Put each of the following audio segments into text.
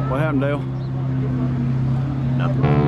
What happened, Dale? Nothing.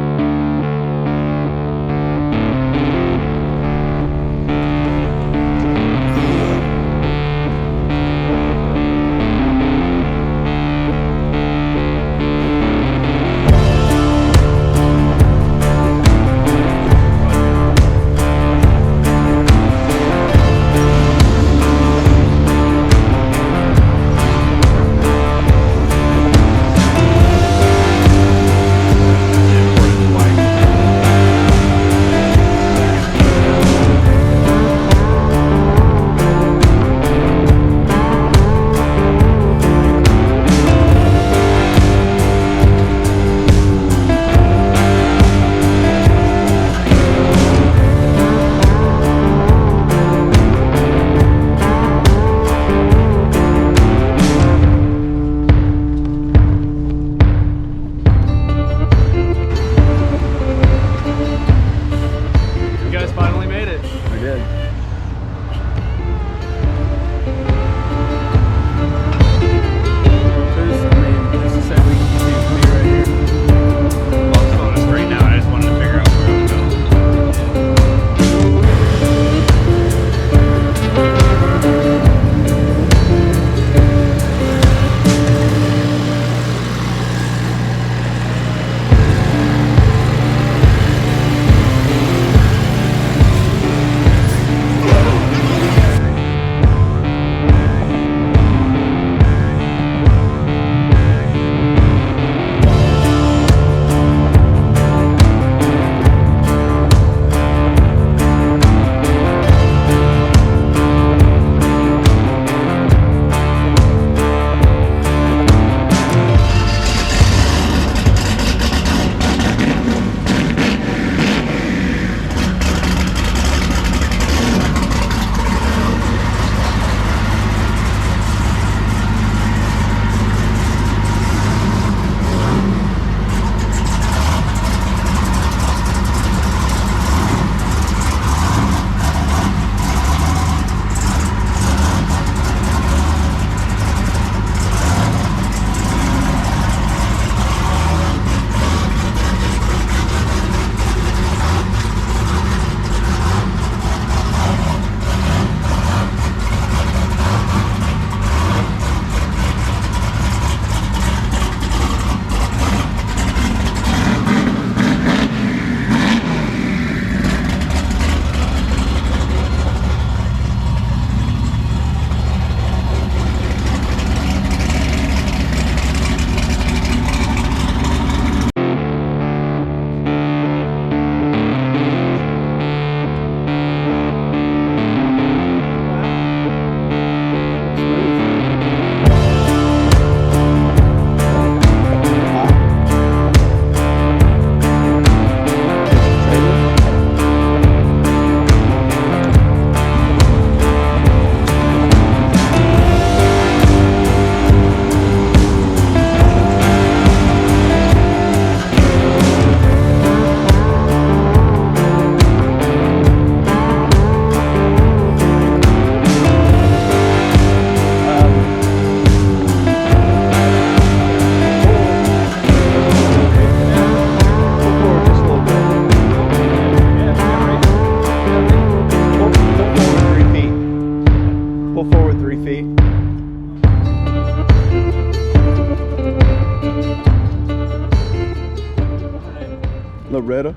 Loretta.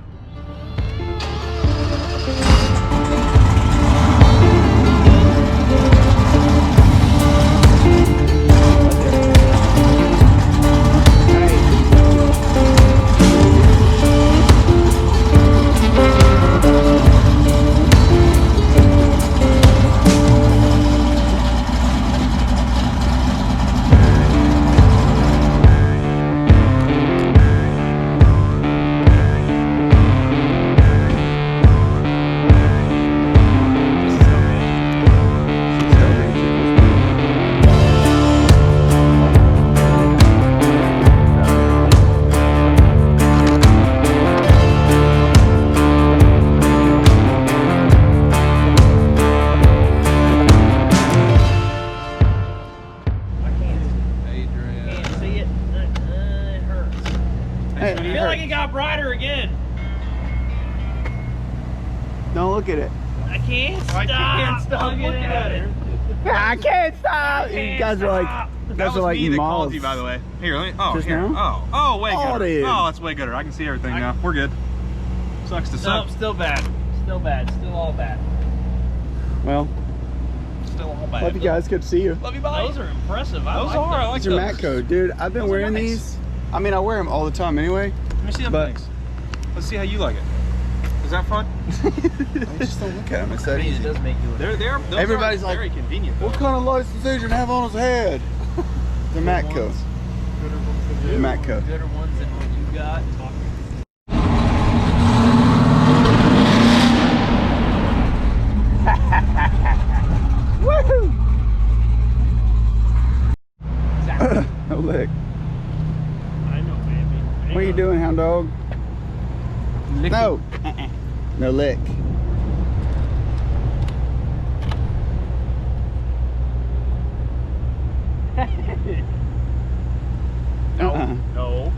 I feel like it got brighter again. Don't look at it. I can't stop. I can't stop looking at it. I can't stop. You guys are like, That was me that called you, by the way. Here, let me. Oh, Just here. now? Oh, way Oh, gooder. dude. Oh, that's way gooder. I can see everything now. We're good. Sucks to suck. Nope, still bad. Still bad. Still all bad. Well, Still all bad. love you guys. Good to see you. Love you, bye. Those are impressive. I Those like are. I those. like It's your those. Mac code, dude. I've been Those are wearing nice. these. I mean, I wear them all the time anyway. Let me see them But- things. Let's see how you like it. Is that fun? I just don't look at them. It's I that mean, it easy. does make you look. Those Everybody's are like, very convenient. Though. What kind of license agent have on his head? The Mac code. The Mac code. Gooder ones than what you got. Woohoo! No lick. I know, baby. What are you doing, hound dog? No. No lick. No. No.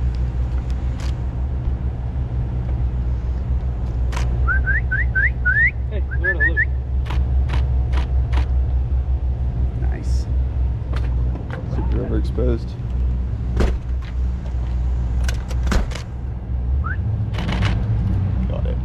Hey, learn to look. Nice. Super overexposed. Got it.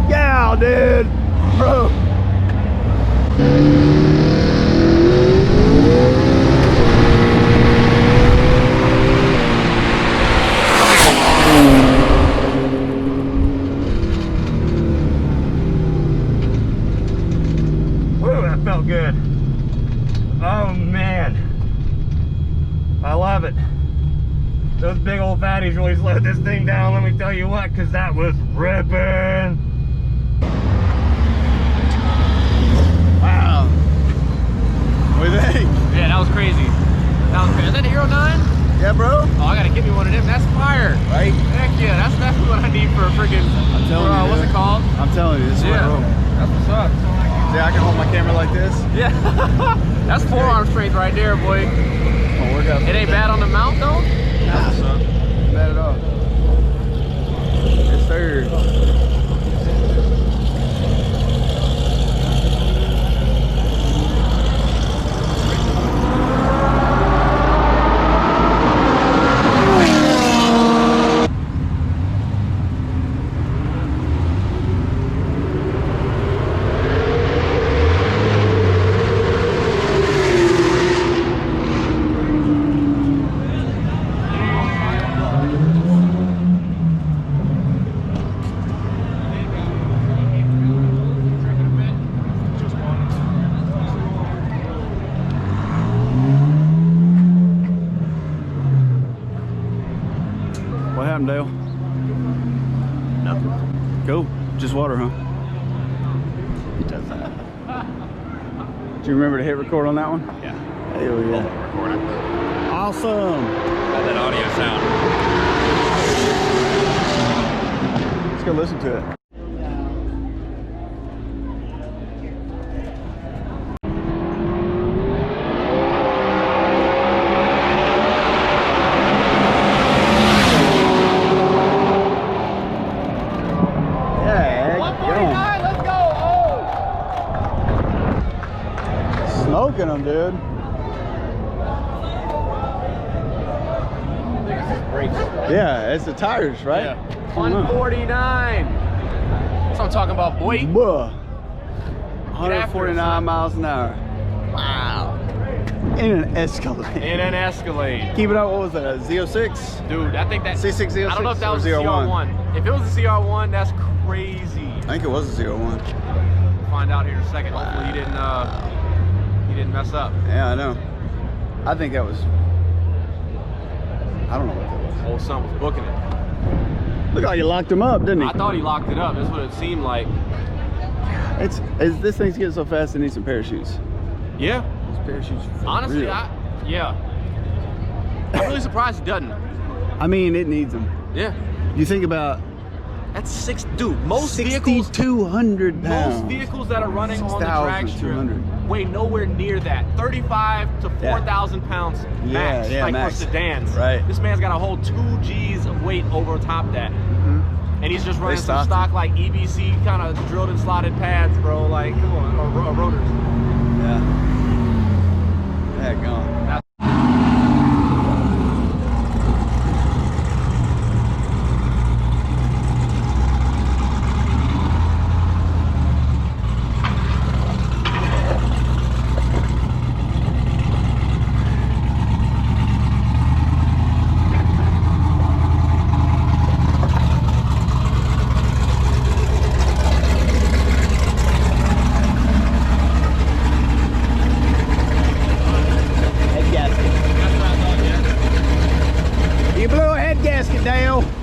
Yeah, dude. Bro. Woo, that felt good. Oh man, I love it. Those big old fatties really slowed this thing down, let me tell you what, because that was ripping. Wow. What do you think? Yeah, that was crazy. Is that a Hero 9? Yeah, bro. Oh, I gotta get me one of them. That's fire. Right? Heck yeah, that's definitely what I need for a freaking. I'm telling you. What's dude. it called? I'm telling you, this is what I roll. That's what's up. See, I can hold my camera like this. Yeah. That's forearm strength right there, boy. I'll work out. It ain't bad on the mount though. That's what's up. Not bad at all. Yes, sir. What happened, Dale? Nothing. Cool. Just water, huh? Do you remember to hit record on that one? Yeah. Hell yeah. Recording. Awesome. Got that audio sound. Let's go listen to it. Smoking them, dude. Yeah, it's the tires, right? Yeah. 149. That's what I'm talking about, boy. Buh. 149 miles an hour. Wow. In an Escalade. In an Escalade. Keep it up. What was that? A Z06? Dude, I think that C6 Z06 I don't know if that was a or CR1. If it was a CR1, that's crazy. I think it was a 01. Find out here in a second. Hopefully he didn't mess up. Yeah, I know. I think that was. I don't know what that was. Old son was booking it. Look how you locked him up, didn't he? I thought he locked it up. That's what it seemed like. It's this thing's getting so fast it needs some parachutes. Yeah. These parachutes. For Honestly, real. I'm really surprised he doesn't. I mean, it needs them. Yeah. You think about That's most vehicles. 6,200 pounds. Most vehicles that are running on the drag strip 6,200. weigh nowhere near that. 35 to 4,000 pounds max, yeah, like max. for sedans. Right. This man's got a whole 2 G's of weight over top of that. And he's just running some stopped stock like EBC kind of drilled and slotted pads, bro. Like, come on, or rotors. Yeah. Gone.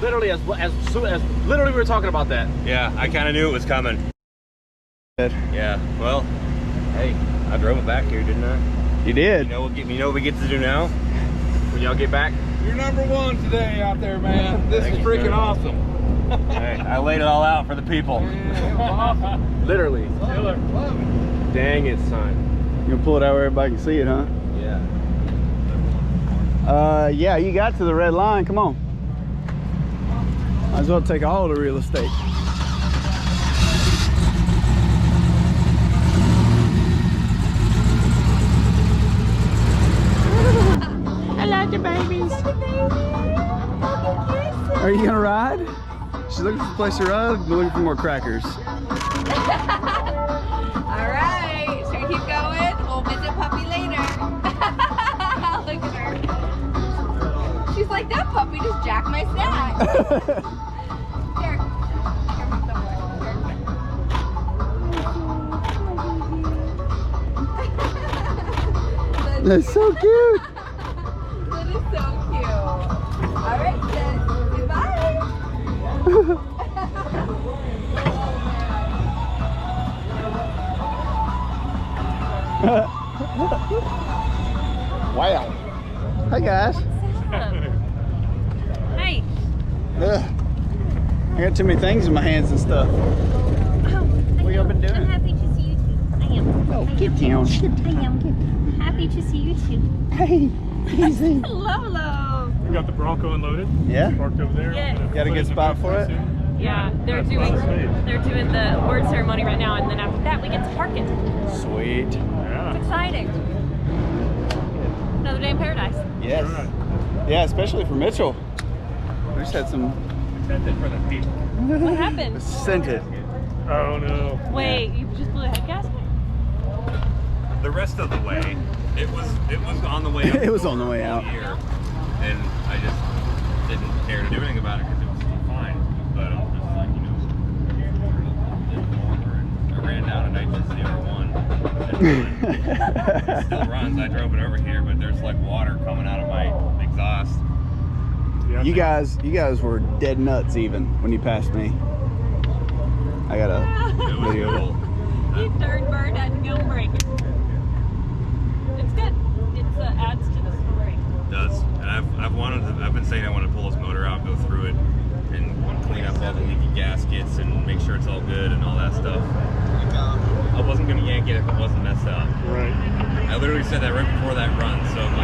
Literally, as soon as literally we were talking about that. Yeah, I kind of knew it was coming. Yeah, well, hey, I drove it back here, didn't I? You did. You know what we get to do now? When y'all get back? You're #1 today out there, man. This is freaking awesome. Hey, I laid it all out for the people. Yeah, awesome. Literally. Killer. Love it. Dang it, son. You gonna pull it out where everybody can see it, huh? Yeah. Yeah, you got to the red line. Come on. Might as well take all the real estate. I love the babies. Are you gonna ride? She's looking for a place to ride. We're looking for more crackers. Alright, should we keep going? We'll visit puppy later. Look at her. She's like, that puppy just jacked my snack. Here. Here, move the board. That's so cute. That is so cute. Alright, then. Goodbye. Wow. Hi guys. Hey. I got too many things in my hands and stuff. What y'all been doing? I'm happy to see you too. I am. Oh, get down. I am. Happy to see you too. Hey, easy. Hello. We got the Bronco unloaded. Yeah? Parked over there. Yeah. Got a good spot for it? Yeah, they're doing the award ceremony right now, and then after that we get to park it. Sweet. Yeah. It's exciting. Another day in paradise. Yes. Yeah, especially for Mitchell. We just had some. Sent it for the people. What happened? Sent it. Oh no. Wait, you just blew a head gasket? The rest of the way, it was on the way out. It was on the way out. Here, and I just didn't care to do anything about it because it was fine. But I'm just like, you know, I ran down an HSCR1. It still runs. I drove it over here, but there's like water coming out of my exhaust. You guys were dead nuts even when you passed me. I got a It was video. cool. You third bird at no break. It's good. It adds to the story. It does. And I've been saying I want to pull this motor out, go through it, and clean up all the leaky gaskets and make sure it's all good and all that stuff. I wasn't gonna yank it if it wasn't messed up. Right. I literally said that right before that run, so I'm